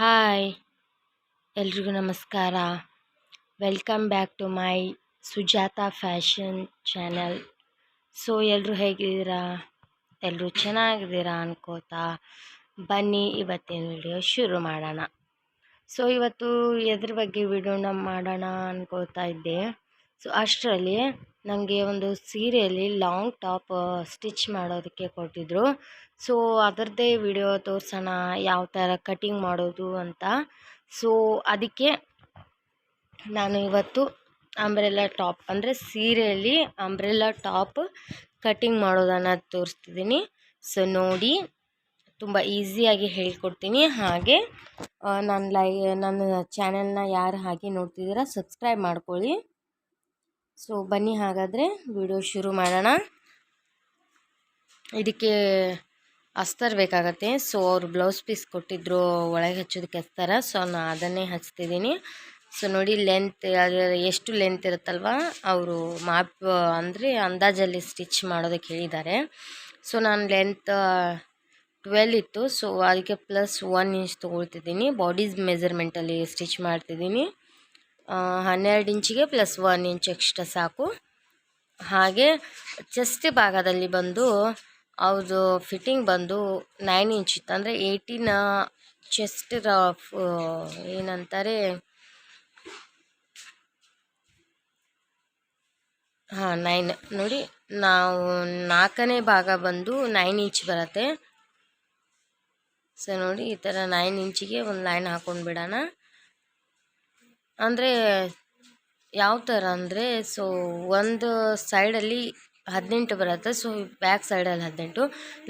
Hi ಎಲ್ರಿಗೂ ನಮಸ್ಕಾರ. Welcome back to my Sujatha fashion channel. So ಎಲ್ಲರೂ ಹೇಗಿದ್ದೀರಾ? ಎಲ್ಲರೂ ಚೆನ್ನಾಗಿದ್ದೀರಾ ಅನ್ಕೋತಾ ಬನ್ನಿ ಇವತ್ತಿನ ವಿಡಿಯೋ ಶುರು ಮಾಡೋಣ. ಸೊ ಇವತ್ತು ಎದ್ರ ಬಗ್ಗೆ ವಿಡಿಯೋನ ಮಾಡೋಣ ಅನ್ಕೋತಾ ಇದ್ದೆ. ಸೊ ಅಷ್ಟರಲ್ಲಿ ನನಗೆ ಒಂದು ಸೀರೆಯಲ್ಲಿ ಲಾಂಗ್ ಟಾಪ್ ಸ್ಟಿಚ್ ಮಾಡೋದಕ್ಕೆ ಕೊಟ್ಟಿದ್ರು. ಸೊ ಅದರದ್ದೇ ವಿಡಿಯೋ ತೋರಿಸೋಣ, ಯಾವ ಥರ ಕಟಿಂಗ್ ಮಾಡೋದು ಅಂತ. ಸೊ ಅದಕ್ಕೆ ನಾನು ಇವತ್ತು ಅಂಬ್ರೆಲಾ ಟಾಪ್ ಅಂದರೆ ಸೀರೆಯಲ್ಲಿ ಅಂಬ್ರೆಲಾ ಟಾಪ್ ಕಟಿಂಗ್ ಮಾಡೋದನ್ನು ತೋರಿಸ್ತಿದ್ದೀನಿ. ಸೊ ನೋಡಿ, ತುಂಬ ಈಸಿಯಾಗಿ ಹೇಳ್ಕೊಡ್ತೀನಿ. ಹಾಗೆ ನನ್ನ ಚಾನೆಲ್ನ ಯಾರು ಹಾಗೆ ನೋಡ್ತಿದ್ದೀರಾ ಸಬ್ಸ್ಕ್ರೈಬ್ ಮಾಡ್ಕೊಳ್ಳಿ. ಸೊ ಬನ್ನಿ ಹಾಗಾದರೆ ವಿಡಿಯೋ ಶುರು ಮಾಡೋಣ. ಇದಕ್ಕೆ ಅಸ್ತರ್ ಬೇಕಾಗತ್ತೆ. ಸೊ ಅವರು ಬ್ಲೌಸ್ ಪೀಸ್ ಕೊಟ್ಟಿದ್ರು ಒಳಗೆ ಹಚ್ಚೋದಕ್ಕೆ ಅಸ್ತರ. ಸೊ ನಾನು ಅದನ್ನೇ ಹಚ್ತಿದ್ದೀನಿ. ಸೊ ನೋಡಿ, ಲೆಂತ್ ಎಷ್ಟು ಲೆಂತ್ ಇರುತ್ತಲ್ವ ಅವರು ಮಾಪ್ ಅಂದರೆ ಅಂದಾಜಲ್ಲಿ ಸ್ಟಿಚ್ ಮಾಡೋದಕ್ಕೆ ಹೇಳಿದ್ದಾರೆ. ಸೊ ನಾನು ಲೆಂತ್ 12 ಇತ್ತು. ಸೊ ಅದಕ್ಕೆ ಪ್ಲಸ್ 1 ಇಂಚ್ ತೊಗೊಳ್ತಿದ್ದೀನಿ. ಬಾಡೀಸ್ ಮೆಜರ್ಮೆಂಟಲ್ಲಿ ಸ್ಟಿಚ್ ಮಾಡ್ತಿದ್ದೀನಿ. 12 ಇಂಚಿಗೆ ಪ್ಲಸ್ 1 ಇಂಚ್ ಎಕ್ಸ್ಟ್ರಾ ಸಾಕು. ಹಾಗೆ ಚೆಸ್ಟ್ ಭಾಗದಲ್ಲಿ ಬಂದು ಅವ್ರದ್ದು ಫಿಟ್ಟಿಂಗ್ ಬಂದು 9 ಇಂಚ್ ಇತ್ತು. ಅಂದರೆ 18 ಚೆಸ್ಟ್ ಏನಂತಾರೆ 9 ನೋಡಿ, ನಾವು 4ನೇ ಭಾಗ ಬಂದು 9 ಇಂಚ್ ಬರುತ್ತೆ. ಸೊ ನೋಡಿ, ಈ ಥರ 9 ಇಂಚಿಗೆ ಒಂದು ಲೈನ್ ಹಾಕೊಂಡು ಬಿಡೋಣ. ಅಂದರೆ ಯಾವ ಥರ ಅಂದರೆ, ಸೊ ಒಂದು ಸೈಡಲ್ಲಿ 18 ಬರುತ್ತೆ. ಸೊ ಬ್ಯಾಕ್ ಸೈಡಲ್ಲಿ 18.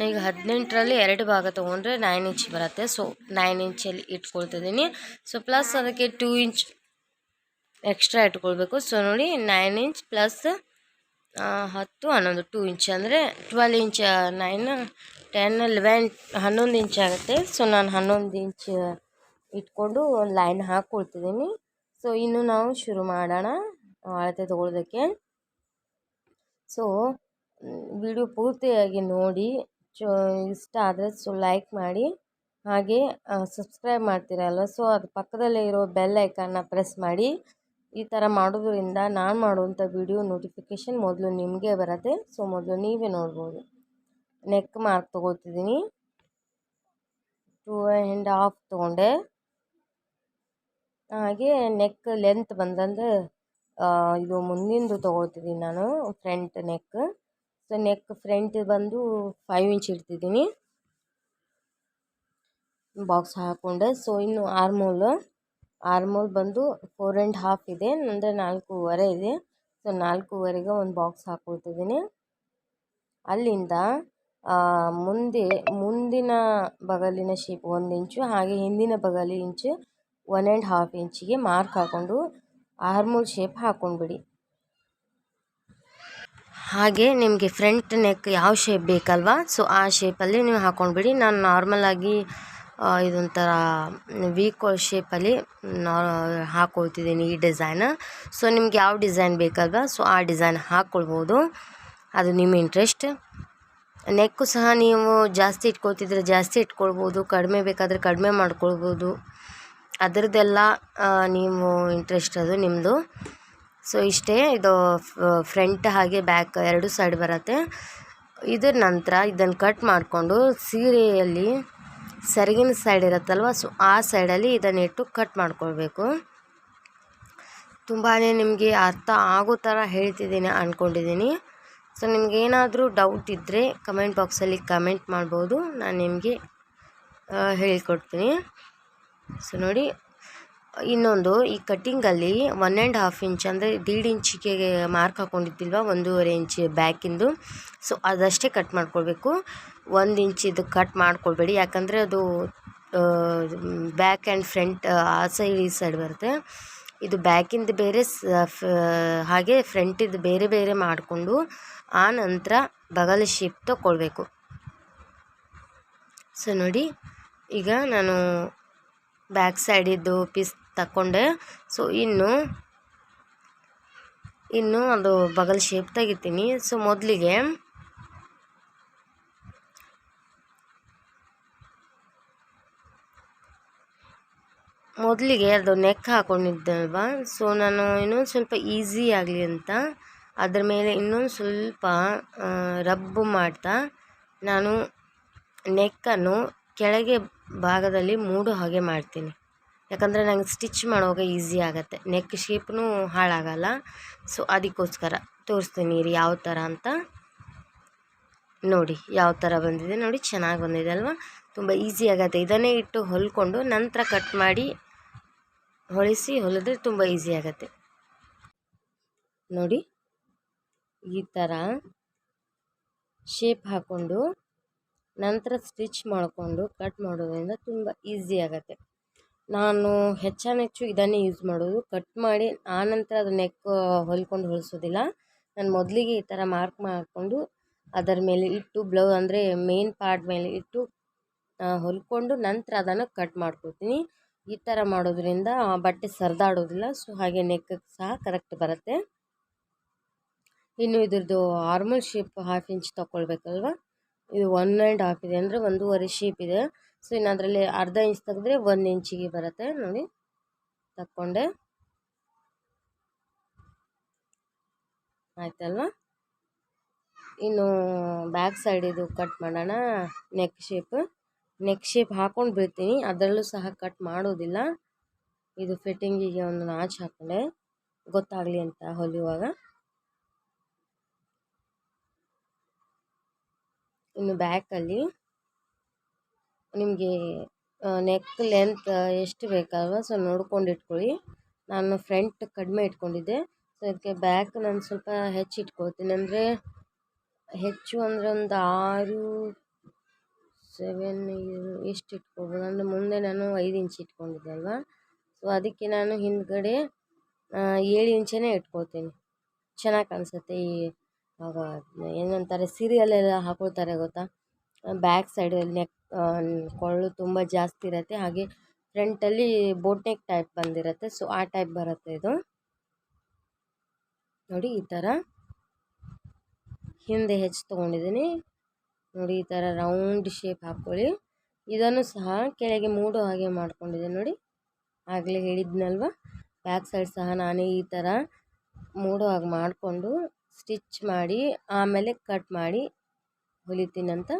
ಈಗ 18ರಲ್ಲಿ 2 ಭಾಗ ತೊಗೊಂಡ್ರೆ 9 ಇಂಚ್ ಬರುತ್ತೆ. ಸೊ 9 ಇಂಚಲ್ಲಿ ಇಟ್ಕೊಳ್ತಿದ್ದೀನಿ. ಸೊ ಪ್ಲಸ್ ಅದಕ್ಕೆ 2 ಇಂಚ್ ಎಕ್ಸ್ಟ್ರಾ ಇಟ್ಕೊಳ್ಬೇಕು. ಸೊ ನೋಡಿ, 9 ಇಂಚ್ ಪ್ಲಸ್ 10 11 2 ಇಂಚ್ ಅಂದರೆ 12 ಇಂಚ್. 9 10 11 11 ಇಂಚ್ ಆಗುತ್ತೆ. ಸೊ ನಾನು 11 ಇಂಚ್ ಇಟ್ಕೊಂಡು ಒಂದು ಲೈನ್ ಹಾಕ್ಕೊಳ್ತಿದ್ದೀನಿ. ಸೊ ಇನ್ನು ನಾವು ಶುರು ಮಾಡೋಣ ಅಳತೆ ತೊಗೊಳೋದಕ್ಕೆ. ಸೊ ವಿಡಿಯೋ ಪೂರ್ತಿಯಾಗಿ ನೋಡಿ, ಇಷ್ಟ ಆದರೆ ಸೊ ಲೈಕ್ ಮಾಡಿ, ಹಾಗೆ ಸಬ್ಸ್ಕ್ರೈಬ್ ಮಾಡ್ತೀರಲ್ವ, ಸೊ ಅದು ಪಕ್ಕದಲ್ಲೇ ಇರೋ ಬೆಲ್ ಐಕಾನ್ನ ಪ್ರೆಸ್ ಮಾಡಿ. ಈ ಥರ ಮಾಡೋದ್ರಿಂದ ನಾನು ಮಾಡುವಂಥ ವಿಡಿಯೋ ನೋಟಿಫಿಕೇಷನ್ ಮೊದಲು ನಿಮಗೆ ಬರುತ್ತೆ. ಸೊ ಮೊದಲು ನೀವೇ ನೋಡ್ಬೋದು. Neck mark ತೊಗೊಳ್ತಿದ್ದೀನಿ. 2.5 ತೊಗೊಂಡೆ. ಹಾಗೆ ನೆಕ್ ಲೆಂತ್ ಬಂದಂದರೆ ಇದು ಮುಂದಿಂದು ತೊಗೊಳ್ತಿದ್ದೀನಿ ನಾನು, front neck. So neck front ಬಂದು 5 ಇಂಚ್ ಇಡ್ತಿದ್ದೀನಿ, ಬಾಕ್ಸ್ ಹಾಕ್ಕೊಂಡೆ. ಸೊ ಇನ್ನು ಆರ್ಮೋಲ್ ಬಂದು 4.5 ಇದೆ, ಅಂದರೆ 4.5 ಇದೆ. ಸೊ 4.5ಗೆ ಒಂದು ಬಾಕ್ಸ್ ಹಾಕ್ಕೊಳ್ತಿದ್ದೀನಿ. ಅಲ್ಲಿಂದ ಮುಂದಿನ ಬಗಲಿನ ಶೇಪ್ 1 ಇಂಚು, ಹಾಗೆ ಹಿಂದಿನ ಬಗಲಿ ಇಂಚು 1.5 ಇಂಚಿಗೆ ಮಾರ್ಕ್ ಹಾಕ್ಕೊಂಡು ಆರ್ಮೋಲ್ ಶೇಪ್ ಹಾಕ್ಕೊಂಡ್ಬಿಡಿ. ಹಾಗೆ ನಿಮಗೆ ಫ್ರಂಟ್ ನೆಕ್ ಯಾವ ಶೇಪ್ ಬೇಕಲ್ವಾ, ಸೊ ಆ ಶೇಪಲ್ಲಿ ನೀವು ಹಾಕ್ಕೊಂಡ್ಬಿಡಿ. ನಾನು ನಾರ್ಮಲಾಗಿ ಇದೊಂಥರ ವೀಕ್ ಶೇಪಲ್ಲಿ ಹಾಕ್ಕೊಳ್ತಿದ್ದೀನಿ ಈ ಡಿಸೈನ್. ಸೊ ನಿಮ್ಗೆ ಯಾವ ಡಿಸೈನ್ ಬೇಕಲ್ವಾ, ಸೊ ಆ ಡಿಸೈನ್ ಹಾಕ್ಕೊಳ್ಬೋದು, ಅದು ನಿಮ್ಮ ಇಂಟ್ರೆಸ್ಟ್. ನೆಕ್ಕು ಸಹ ನೀವು ಜಾಸ್ತಿ ಇಟ್ಕೊಳ್ತಿದ್ರೆ ಜಾಸ್ತಿ ಇಟ್ಕೊಳ್ಬೋದು, ಕಡಿಮೆ ಬೇಕಾದರೆ ಕಡಿಮೆ ಮಾಡ್ಕೊಳ್ಬೋದು. ಅದರದ್ದೆಲ್ಲ ನೀವು ಇಂಟ್ರೆಸ್ಟ್, ಅದು ನಿಮ್ಮದು. ಸೊ ಇಷ್ಟೇ. ಇದು ಫ್ರಂಟ್ ಹಾಗೆ ಬ್ಯಾಕ್ 2 ಸೈಡ್ ಬರುತ್ತೆ. ಇದರ ನಂತರ ಇದನ್ನು ಕಟ್ ಮಾಡಿಕೊಂಡು ಸೀರೆಯಲ್ಲಿ ಸೆರಗಿನ ಸೈಡ್ ಇರುತ್ತಲ್ವ, ಸೊ ಆ ಸೈಡಲ್ಲಿ ಇದನ್ನು ಇಟ್ಟು ಕಟ್ ಮಾಡ್ಕೊಳ್ಬೇಕು. ತುಂಬಾ ನಿಮಗೆ ಅರ್ಥ ಆಗೋ ಥರ ಹೇಳ್ತಿದ್ದೀನಿ ಅಂದ್ಕೊಂಡಿದ್ದೀನಿ. ಸೊ ನಿಮಗೇನಾದರೂ ಡೌಟ್ ಇದ್ದರೆ ಕಮೆಂಟ್ ಬಾಕ್ಸಲ್ಲಿ ಕಮೆಂಟ್ ಮಾಡ್ಬೋದು, ನಾನು ನಿಮಗೆ ಹೇಳ್ಕೊಡ್ತೀನಿ. ಸೊ ನೋಡಿ, ಇನ್ನೊಂದು ಈ ಕಟ್ಟಿಂಗಲ್ಲಿ 1.5 ಇಂಚ್ ಅಂದರೆ 1.5 ಇಂಚಿಗೆ ಮಾರ್ಕ್ ಹಾಕ್ಕೊಂಡಿದ್ದಿಲ್ವ, 1.5 ಇಂಚ್ ಬ್ಯಾಕಿಂದು. ಸೊ ಅದಷ್ಟೇ ಕಟ್ ಮಾಡ್ಕೊಳ್ಬೇಕು. 1 ಇಂಚ್ ಇದು ಕಟ್ ಮಾಡ್ಕೊಳ್ಬೇಡಿ, ಯಾಕಂದರೆ ಅದು ಬ್ಯಾಕ್ ಆ್ಯಂಡ್ ಫ್ರಂಟ್ ಆ ಸೈಡ್ ಈ ಸೈಡ್ ಬರುತ್ತೆ. ಇದು ಬ್ಯಾಕಿಂದು ಬೇರೆ, ಹಾಗೆ ಫ್ರಂಟಿದ್ದು ಬೇರೆ ಬೇರೆ ಮಾಡಿಕೊಂಡು ಆ ನಂತರ ಬಗಲ ಶೇಪ್ ತೊಗೊಳ್ಬೇಕು. ಸೊ ನೋಡಿ, ಈಗ ನಾನು ಬ್ಯಾಕ್ ಸೈಡಿದ್ದು ಪೀಸ್ ತಗೊಂಡೆ. ಸೊ ಇನ್ನು ಅದು ಬಗಲ್ ಶೇಪ್ ತೆಗಿತೀನಿ. ಸೊ ಮೊದಲಿಗೆ ಮೊದಲಿಗೆ ಅದು ನೆಕ್ ಹಾಕ್ಕೊಂಡಿದ್ದಲ್ವ, ಸೊ ನಾನು ಇನ್ನೊಂದು ಸ್ವಲ್ಪ ಈಸಿ ಆಗಲಿ ಅಂತ ಅದ್ರ ಮೇಲೆ ಇನ್ನೊಂದು ಸ್ವಲ್ಪ ರಬ್ಬು ಮಾಡ್ತಾ ನಾನು ನೆಕ್ಕನ್ನು ಕೆಳಗೆ ಭಾಗದಲ್ಲಿ ಮೂಡೋ ಹಾಗೆ ಮಾಡ್ತೀನಿ. ಯಾಕಂದರೆ ನಂಗೆ ಸ್ಟಿಚ್ ಮಾಡುವಾಗ ಈಸಿ ಆಗುತ್ತೆ, ನೆಕ್ ಶೇಪ್ನೂ ಹಾಳಾಗಲ್ಲ. ಸೊ ಅದಕ್ಕೋಸ್ಕರ ತೋರಿಸ್ತೀನಿ ರೀ ಯಾವ ಥರ ಅಂತ. ನೋಡಿ ಯಾವ ಥರ ಬಂದಿದೆ, ನೋಡಿ ಚೆನ್ನಾಗಿ ಬಂದಿದೆ ಅಲ್ವಾ. ತುಂಬ ಈಸಿ ಆಗುತ್ತೆ. ಇದನ್ನೇ ಇಟ್ಟು ಹೊಲ್ಕೊಂಡು ನಂತರ ಕಟ್ ಮಾಡಿ ಹೊಲಿದ್ರೆ ತುಂಬ ಈಸಿ ಆಗುತ್ತೆ. ನೋಡಿ ಈ ಥರ ಶೇಪ್ ಹಾಕ್ಕೊಂಡು ನಂತರ ಸ್ಟಿಚ್ ಮಾಡಿಕೊಂಡು ಕಟ್ ಮಾಡೋದ್ರಿಂದ ತುಂಬ ಈಸಿ ಆಗುತ್ತೆ. ನಾನು ಹೆಚ್ಚಾನೆಚ್ಚು ಇದನ್ನೇ ಯೂಸ್ ಮಾಡೋದು. ಕಟ್ ಮಾಡಿ ಆನಂತರ ಅದು ನೆಕ್ ಹೊಲಿಸೋದಿಲ್ಲ. ನಾನು ಮೊದಲಿಗೆ ಈ ಥರ ಮಾರ್ಕ್ ಮಾಡಿಕೊಂಡು ಅದರ ಮೇಲೆ ಇಟ್ಟು ಅಂದರೆ ಮೇನ್ ಪಾರ್ಟ್ ಮೇಲೆ ಇಟ್ಟು ಹೊಲ್ಕೊಂಡು ನಂತರ ಅದನ್ನು ಕಟ್ ಮಾಡ್ಕೊತೀನಿ. ಈ ಥರ ಮಾಡೋದ್ರಿಂದ ಬಟ್ಟೆ ಸರಿದಾಡೋದಿಲ್ಲ. ಸೊ ಹಾಗೆ ನೆಕ್ಗೆ ಸಹ ಕರೆಕ್ಟ್ ಬರುತ್ತೆ. ಇನ್ನು ಇದ್ರದ್ದು ಆರ್ಮಲ್ ಶೇಪ್ 1/2 ಇಂಚ್ ತೊಗೊಳ್ಬೇಕಲ್ವ. ಇದು 1.5 ಇದೆ, ಅಂದರೆ 1.5 ಶೇಪ್ ಇದೆ. ಸೊ ಇನ್ನು ಅದರಲ್ಲಿ ಅರ್ಧ ಇಂಚ್ ತೆಗೆದ್ರೆ 1 ಇಂಚಿಗೆ ಬರುತ್ತೆ. ನೋಡಿ ತಕ್ಕೊಂಡೆ, ಆಯ್ತಲ್ವ. ಇನ್ನು ಬ್ಯಾಕ್ ಸೈಡ್ ಇದು ಕಟ್ ಮಾಡೋಣ. ನೆಕ್ ಶೇಪ್ ಹಾಕೊಂಡು ಬಿಡ್ತೀನಿ, ಅದರಲ್ಲೂ ಸಹ ಕಟ್ ಮಾಡೋದಿಲ್ಲ. ಇದು ಫಿಟ್ಟಿಂಗಿಗೆ ಒಂದು ನಾಚ್ ಹಾಕೊಂಡೆ ಗೊತ್ತಾಗಲಿ ಅಂತ ಹೊಲಿಯುವಾಗ. ಇನ್ನು ಬ್ಯಾಕಲ್ಲಿ ನಿಮಗೆ ನೆಕ್ ಲೆಂತ್ ಎಷ್ಟು ಬೇಕಲ್ವ, ಸೊ ನೋಡ್ಕೊಂಡು ಇಟ್ಕೊಳ್ಳಿ. ನಾನು ಫ್ರಂಟ್ ಕಡಿಮೆ ಇಟ್ಕೊಂಡಿದ್ದೆ, ಸೊ ಅದಕ್ಕೆ ಬ್ಯಾಕ್ ನಾನು ಸ್ವಲ್ಪ ಹೆಚ್ಚು ಇಟ್ಕೊಳ್ತೀನಿ. ಅಂದರೆ ಹೆಚ್ಚು ಅಂದರೆ ಒಂದು 6, 7 ಎಷ್ಟು ಇಟ್ಕೊಳ್ಬೋದು. ಅಂದರೆ ಮುಂದೆ ನಾನು 5 ಇಂಚ್ ಇಟ್ಕೊಂಡಿದ್ದೆ ಅಲ್ವಾ, ಸೊ ಅದಕ್ಕೆ ನಾನು ಹಿಂದ್ಗಡೆ 7 ಇಂಚೇ ಇಟ್ಕೊಳ್ತೀನಿ. ಚೆನ್ನಾಗಿ ಕಾಣಿಸುತ್ತೆ. ಆಗ ಏನಂತಾರೆ ಸೀರಿಯಲೆಲ್ಲ ಹಾಕೊಳ್ತಾರೆ ಗೊತ್ತಾ, ಬ್ಯಾಕ್ ಸೈಡಲ್ಲಿ ನೆಕ್ ಕೊಳ್ಳು ತುಂಬ ಜಾಸ್ತಿ ಇರುತ್ತೆ, ಹಾಗೆ ಫ್ರಂಟಲ್ಲಿ ಬೋಟ್ ನೆಕ್ ಟೈಪ್ ಬಂದಿರುತ್ತೆ. ಸೊ ಆ ಟೈಪ್ ಬರುತ್ತೆ ಇದು. ನೋಡಿ ಈ ಥರ ಹಿಂದೆ ಹೆಚ್ಚು ತೊಗೊಂಡಿದ್ದೀನಿ. ನೋಡಿ ಈ ಥರ ರೌಂಡ್ ಶೇಪ್ ಹಾಕ್ಕೊಳ್ಳಿ. ಇದನ್ನು ಸಹ ಕೆಳಗೆ ಮೂಡೋ ಹಾಗೆ ಮಾಡ್ಕೊಂಡಿದ್ದೀನಿ. ನೋಡಿ ಆಗಲೇ ಹೇಳಿದ್ನಲ್ವ, ಬ್ಯಾಕ್ ಸೈಡ್ ಸಹ ನಾನೇ ಈ ಥರ ಮೂಡೋ ಹಾಗೆ ಮಾಡಿಕೊಂಡು ಸ್ಟಿಚ್ ಮಾಡಿ ಆಮೇಲೆ ಕಟ್ ಮಾಡಿ ಹೊಲಿತೀನಿ ಅಂತ.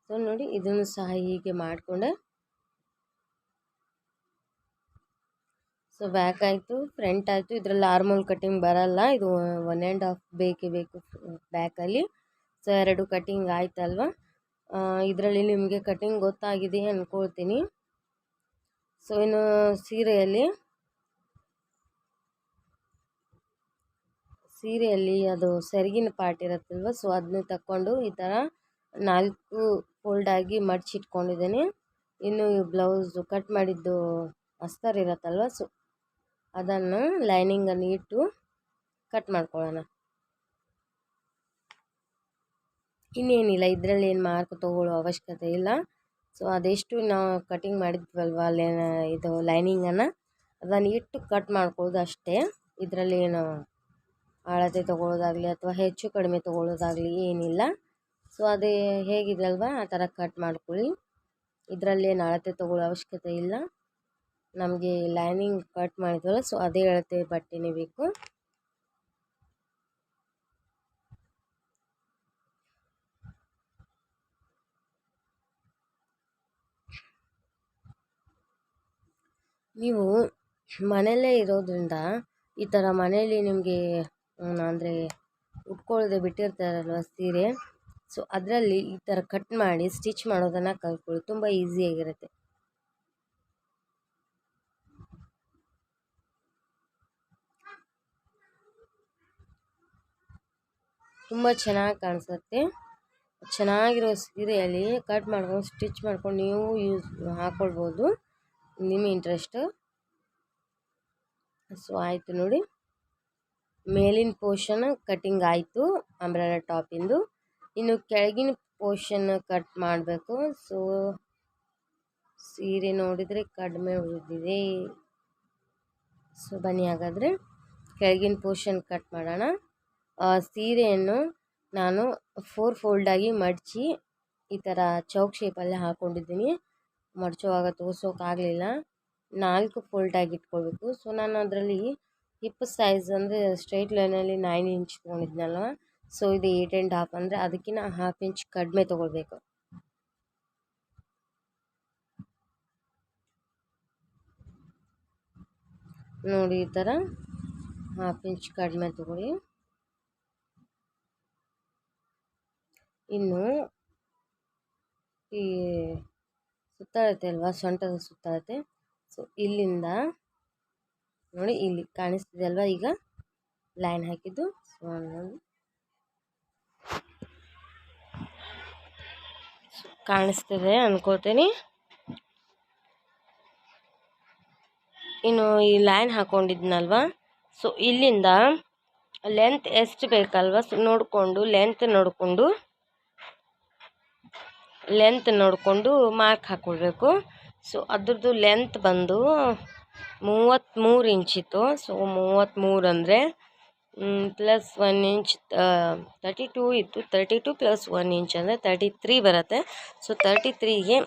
ಸೊ ನೋಡಿ ಇದನ್ನು ಸಹ ಹೀಗೆ ಮಾಡಿಕೊಂಡೆ. ಸೊ ಬ್ಯಾಕ್ ಆಯಿತು, ಫ್ರಂಟ್ ಆಯಿತು. ಇದರಲ್ಲಿ ಆರ್ಮೋಲ್ ಕಟ್ಟಿಂಗ್ ಬರಲ್ಲ, ಇದು 1.5 ಬೇಕೇ ಬೇಕು ಬ್ಯಾಕಲ್ಲಿ. So 2 cutting ಆಯ್ತಲ್ವ. ಇದರಲ್ಲಿ ನಿಮಗೆ ಕಟ್ಟಿಂಗ್ ಗೊತ್ತಾಗಿದೆ ಅಂದ್ಕೊಳ್ತೀನಿ. ಸೊ ಇನ್ನು ಸೀರೆಯಲ್ಲಿ ಅದು ಸೆರಗಿನ ಪಾರ್ಟ್ ಇರುತ್ತಲ್ವ, ಸೊ ಅದನ್ನ ತಕ್ಕೊಂಡು ಈ ಥರ 4 ಫೋಲ್ಡ್ ಆಗಿ ಮಡ್ಚಿಟ್ಕೊಂಡಿದ್ದೀನಿ. ಇನ್ನು ಬ್ಲೌಸು ಕಟ್ ಮಾಡಿದ್ದು ಅಸ್ತರ್ ಇರುತ್ತಲ್ವ, ಸೊ ಅದನ್ನು ಲೈನಿಂಗನ್ನು ಇಟ್ಟು ಕಟ್ ಮಾಡ್ಕೊಳ್ಳೋಣ. ಇನ್ನೇನಿಲ್ಲ, ಇದರಲ್ಲಿ ಏನು ಮಾರ್ಕ್ ತೊಗೊಳ್ಳೋ ಅವಶ್ಯಕತೆ ಇಲ್ಲ. ಸೊ ಅದೆಷ್ಟು ನಾವು ಕಟಿಂಗ್ ಮಾಡಿದ್ವಲ್ವ ಇದು ಲೈನಿಂಗನ್ನು, ಅದನ್ನು ಇಟ್ಟು ಕಟ್ ಮಾಡ್ಕೊಳ್ಳೋದು ಅಷ್ಟೇ. ಇದರಲ್ಲಿ ಏನು ಅಳತೆ ತೊಗೊಳ್ಳೋದಾಗಲಿ ಅಥವಾ ಹೆಚ್ಚು ಕಡಿಮೆ ತೊಗೊಳ್ಳೋದಾಗಲಿ ಏನಿಲ್ಲ. ಸೊ ಅದೇ ಹೇಗಿದೆ ಅಲ್ವಾ ಆ ಥರ ಕಟ್ ಮಾಡ್ಕೊಳ್ಳಿ. ಇದರಲ್ಲೇನು ಅಳತೆ ತೊಗೊಳ್ಳೋ ಅವಶ್ಯಕತೆ ಇಲ್ಲ. ನಮಗೆ ಲೈನಿಂಗ್ ಕಟ್ ಮಾಡಿದ್ವಲ್ಲ, ಸೊ ಅದೇ ಅಳತೆ ಬಟ್ಟೆನೇ ಬೇಕು. ನೀವು ಮನೆಯಲ್ಲೇ ಇರೋದ್ರಿಂದ ಈ ಥರ ಮನೆಯಲ್ಲಿ ನಿಮಗೆ ಅಂದರೆ ಉಟ್ಕೊಳ್ಳದೆ ಬಿಟ್ಟಿರ್ತಾರಲ್ವ ಸೀರೆ, ಸೊ ಅದರಲ್ಲಿ ಈ ಥರ ಕಟ್ ಮಾಡಿ ಸ್ಟಿಚ್ ಮಾಡೋದನ್ನು ಕಲ್ತ್ಕೊಳ್ಳಿ. ತುಂಬ ಈಸಿಯಾಗಿರುತ್ತೆ. ತುಂಬ ಚೆನ್ನಾಗಿ ಕಾಣಿಸುತ್ತೆ. ಚೆನ್ನಾಗಿರೋ ಸೀರೆಯಲ್ಲಿ ಕಟ್ ಮಾಡ್ಕೊಂಡು ಸ್ಟಿಚ್ ಮಾಡ್ಕೊಂಡು ನೀವು ಹಾಕ್ಕೊಳ್ಬೋದು, ನಿಮ್ಮ ಇಂಟ್ರೆಸ್ಟ್. ಸೊ ಆಯಿತು ನೋಡಿ, ಮೇಲಿನ ಪೋರ್ಷನ್ ಕಟ್ಟಿಂಗ್ ಆಯಿತು ಅಂಬ್ರೆಲಾ ಟಾಪಿಂದು. ಇನ್ನು ಕೆಳಗಿನ ಪೋರ್ಷನ್ ಕಟ್ ಮಾಡಬೇಕು. ಸೊ ಸೀರೆ ನೋಡಿದರೆ ಕಡಿಮೆ ಉಳಿದಿದೆ. ಸೊ ಬನ್ನಿ ಹಾಗಾದರೆ ಕೆಳಗಿನ ಪೋರ್ಷನ್ ಕಟ್ ಮಾಡೋಣ. ಸೀರೆಯನ್ನು ನಾನು 4 ಫೋಲ್ಡಾಗಿ ಮಡಚಿ ಈ ಥರ ಚೌಕ್ ಶೇಪಲ್ಲಿ ಹಾಕ್ಕೊಂಡಿದ್ದೀನಿ. ಮಡಚುವಾಗ ತೋರ್ಸೋಕ್ಕಾಗಲಿಲ್ಲ. 4 ಫೋಲ್ಡಾಗಿ ಇಟ್ಕೊಳ್ಬೇಕು. ಸೊ ನಾನು ಅದರಲ್ಲಿ ಹಿಪ್ ಸೈಜ್ ಅಂದರೆ ಸ್ಟ್ರೈಟ್ ಲೈನಲ್ಲಿ 9 ಇಂಚ್ ತೊಗೊಂಡಿದ್ನಲ್ವ, ಸೊ ಇದು 8.5 ಅಂದರೆ ಅದಕ್ಕಿಂತ 1/2 ಇಂಚ್ ಕಡಿಮೆ ತೊಗೊಳ್ಬೇಕು. ನೋಡಿ ಈ ಥರ 1/2 ಇಂಚ್ ಕಡಿಮೆ ತೊಗೊಳ್ಳಿ. ಇನ್ನು ಈ ಸುತ್ತಳತೆ ಅಲ್ವಾ, ಸೊಂಟದ ಸುತ್ತಳತೆ, ಸೊ ಇಲ್ಲಿಂದ ನೋಡಿ ಇಲ್ಲಿ ಕಾಣಿಸ್ತಿದೆ ಅಲ್ವಾ, ಈಗ ಲೈನ್ ಹಾಕಿದ್ದು. ಸೊ ಕಾಣಿಸ್ತಿದೆ ಅನ್ಕೋತೀನಿ. ಇನ್ನು ಈ ಲೈನ್ ಹಾಕೊಂಡಿದ್ನಲ್ವಾ, ಸೊ ಇಲ್ಲಿಂದ ಲೆಂತ್ ಎಷ್ಟು ಬೇಕಲ್ವ, ಸೊ ನೋಡಿಕೊಂಡು ಲೆಂತ್ ನೋಡಿಕೊಂಡು ಮಾರ್ಕ್ ಹಾಕ್ಕೊಳ್ಬೇಕು. ಸೊ ಅದ್ರದ್ದು ಲೆಂತ್ ಬಂದು 33 ಇಂಚಿತ್ತು. ಸೊ 33 ಅಂದರೆ ಪ್ಲಸ್ 1 ಇಂಚ್ 32 ಇತ್ತು. 32 ಪ್ಲಸ್ 1 ಇಂಚ್ ಅಂದರೆ 33 ಬರುತ್ತೆ. ಸೊ 33ಗೆ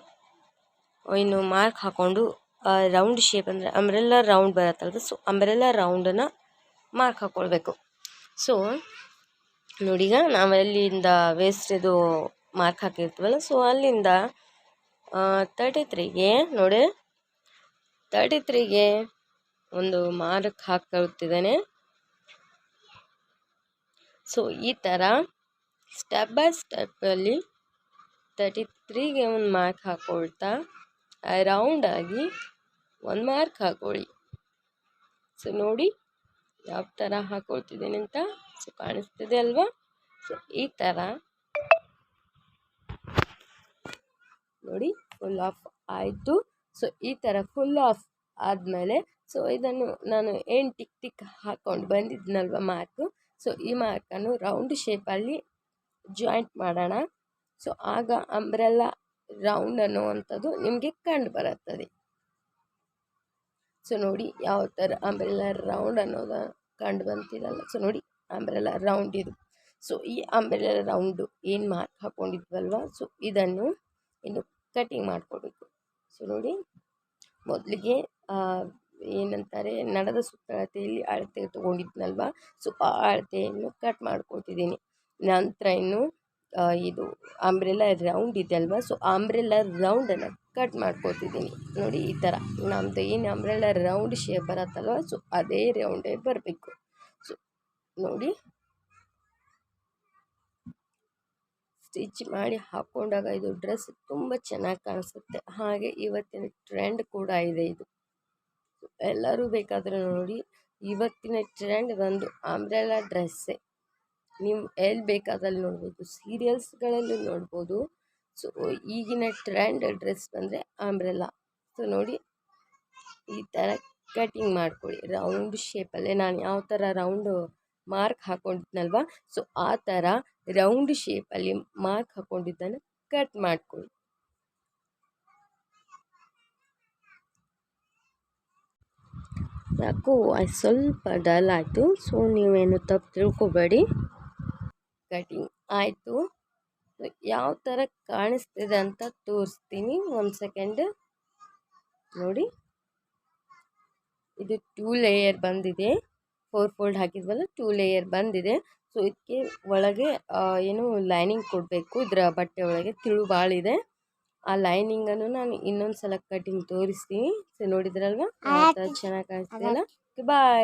ಇನ್ನು ಮಾರ್ಕ್ ಹಾಕ್ಕೊಂಡು ರೌಂಡ್ ಶೇಪ್ ಅಂದರೆ ಅಂಬ್ರೆಲ್ಲಾ ರೌಂಡ್ ಬರುತ್ತಲ್ವ, ಸೊ ಅಂಬ್ರೆಲ್ಲಾ ರೌಂಡನ್ನು ಮಾರ್ಕ್ ಹಾಕ್ಕೊಳ್ಬೇಕು. ಸೊ ನೋಡಿ, ಈಗ ನಾವು ಎಲ್ಲಿಂದ ವೇಸ್ಟಿದು ಮಾರ್ಕ್ ಹಾಕಿರ್ತೀವಲ್ಲ, ಸೊ ಅಲ್ಲಿಂದ 33ಗೆ ನೋಡಿ 33ಗೆ ಒಂದು ಮಾರ್ಕ್ ಹಾಕ್ಕೊಳ್ತಿದ್ದೇನೆ. ಸೊ ಈ ಥರ ಸ್ಟೆಪ್ ಬೈ ಸ್ಟೆಪ್ಪಲ್ಲಿ 33ಗೆ ಒಂದು ಮಾರ್ಕ್ ಹಾಕ್ಕೊಳ್ತಾ ರೌಂಡಾಗಿ ಒಂದು ಮಾರ್ಕ್ ಹಾಕ್ಕೊಳ್ಳಿ. ಸೊ ನೋಡಿ ಯಾವ ಥರ ಹಾಕ್ಕೊಳ್ತಿದ್ದೀನಿ ಅಂತ. ಸೊ ಕಾಣಿಸ್ತಿದೆ ಅಲ್ವಾ. ಸೊ ಈ ಥರ ನೋಡಿ ಫುಲ್ ಆಫ್ ಆಯಿತು. ಸೊ ಈ ಥರ ಫುಲ್ ಆಫ್ ಆದಮೇಲೆ ಸೊ ಇದನ್ನು ನಾನು ಏನು ಟಿಕ್ ಟಿಕ್ ಹಾಕ್ಕೊಂಡು ಬಂದಿದ್ನಲ್ವ ಮಾರ್ಕು, ಸೊ ಈ ಮಾರ್ಕನ್ನು ರೌಂಡ್ ಶೇಪಲ್ಲಿ ಜಾಯಿಂಟ್ ಮಾಡೋಣ. ಸೊ ಆಗ ಅಂಬ್ರೆಲ್ಲಾ ರೌಂಡ್ ಅನ್ನುವಂಥದ್ದು ನಿಮಗೆ ಕಂಡು ಬರುತ್ತದೆ. ಸೊ ನೋಡಿ ಯಾವ ಥರ ಅಂಬ್ರೆಲ್ಲಾ ರೌಂಡ್ ಅನ್ನೋದು ಕಂಡು ಬಂತಿರಲ್ಲ. ಸೊ ನೋಡಿ ಅಂಬ್ರೆಲ್ಲಾ ರೌಂಡ್ ಇದು. ಸೊ ಈ ಅಂಬ್ರೆಲ್ಲಾ ರೌಂಡು ಏನು ಮಾರ್ಕ್ ಹಾಕ್ಕೊಂಡಿದ್ವಲ್ವ, ಸೊ ಇದನ್ನು ಇನ್ನು ಕಟಿಂಗ್ ಮಾಡ್ಕೊಳ್ಬೇಕು. ಸೊ ನೋಡಿ ಮೊದಲಿಗೆ ಏನಂತಾರೆ ನಡದ ಸುತ್ತಳತೆಯಲ್ಲಿ ಅಳತೆ ತೊಗೊಂಡಿದ್ನಲ್ವ, ಸೊ ಆ ಅಳತೆಯನ್ನು ಕಟ್ ಮಾಡ್ಕೊಳ್ತಿದ್ದೀನಿ. ನಂತರ ಇನ್ನು ಇದು ಅಂಬ್ರೆಲ್ಲಾ ರೌಂಡ್ ಇದೆ ಅಲ್ವಾ, ಸೊ ಅಂಬ್ರೆಲ್ಲಾ ರೌಂಡನ್ನು ಕಟ್ ಮಾಡ್ಕೊಳ್ತಿದ್ದೀನಿ. ನೋಡಿ ಈ ಥರ ನಮ್ಮದು ಏನು ಅಂಬ್ರೆಲ್ಲಾ ರೌಂಡ್ ಶೇಪ್ ಬರುತ್ತಲ್ವ, ಸೊ ಅದೇ ರೌಂಡೇ ಬರಬೇಕು. ಸೊ ನೋಡಿ ಸ್ಟಿಚ್ ಮಾಡಿ ಹಾಕ್ಕೊಂಡಾಗ ಇದು ಡ್ರೆಸ್ ತುಂಬ ಚೆನ್ನಾಗಿ ಕಾಣಿಸುತ್ತೆ. ಹಾಗೆ ಇವತ್ತಿನ ಟ್ರೆಂಡ್ ಕೂಡ ಇದೆ ಇದು. ಎಲ್ಲರೂ ಬೇಕಾದರೆ ನೋಡಿ, ಇವತ್ತಿನ ಟ್ರೆಂಡ್ ಬಂದು ಅಂಬ್ರೆಲ್ಲಾ ಡ್ರೆಸ್ಸೇ. ನೀವು ಎಲ್ಲಿ ಬೇಕಾದಲ್ಲಿ ನೋಡ್ಬೋದು, ಸೀರಿಯಲ್ಸ್ಗಳಲ್ಲಿ ನೋಡ್ಬೋದು. ಸೊ ಈಗಿನ ಟ್ರೆಂಡ್ ಡ್ರೆಸ್ ಬಂದರೆ ಅಂಬ್ರೆಲ್ಲಾ. ಸೊ ನೋಡಿ ಈ ಥರ ಕಟಿಂಗ್ ಮಾಡ್ಕೊಳ್ಳಿ ರೌಂಡ್ ಶೇಪಲ್ಲೇ. ನಾನು ಯಾವ ಥರ ರೌಂಡು ಮಾರ್ಕ್ ಹಾಕ್ಕೊಂಡಿದ್ನಲ್ವ, ಸೊ ಆ ಥರ ರೌಂಡ್ ಶೇಪಲ್ಲಿ ಮಾರ್ಕ್ ಹಾಕ್ಕೊಂಡಿದ್ದನ್ನು ಕಟ್ ಮಾಡ್ಕೊಳ್ಳಿ. ಯಾಕೋ ಸ್ವಲ್ಪ ಡಲ್ ಆಯಿತು, ಸೊ ನೀವೇನು ತಪ್ಪು ತಿಳ್ಕೊಬೇಡಿ. ಕಟಿಂಗ್ ಆಯಿತು. ಯಾವ ಥರ ಕಾಣಿಸ್ತಿದೆ ಅಂತ ತೋರಿಸ್ತೀನಿ, ಒಂದು ಸೆಕೆಂಡ್. ನೋಡಿ ಇದು 2 ಲೇಯರ್ ಬಂದಿದೆ. 4 ಫೋಲ್ಡ್ ಹಾಕಿದ್ವಲ್ಲ, 2 ಲೇಯರ್ ಬಂದಿದೆ. ಸೊ ಇದಕ್ಕೆ ಒಳಗೆ ಏನು ಲೈನಿಂಗ್ ಕೊಡಬೇಕು. ಇದರ ಬಟ್ಟೆ ಒಳಗೆ ತಿಳು ಭಾಳಿದೆ. ಆ ಲೈನಿಂಗನ್ನು ನಾನು ಇನ್ನೊಂದು ಸಲ ಕಟಿಂಗ್ ತೋರಿಸ್ತೀನಿ. ಸೊ ನೋಡಿದ್ರಲ್ವ ಯಾವ ಥರ ಚೆನ್ನಾಗಿ ಕಾಣಿಸ್ತಿದೆಯಲ್ಲ. ಬಾಯ್.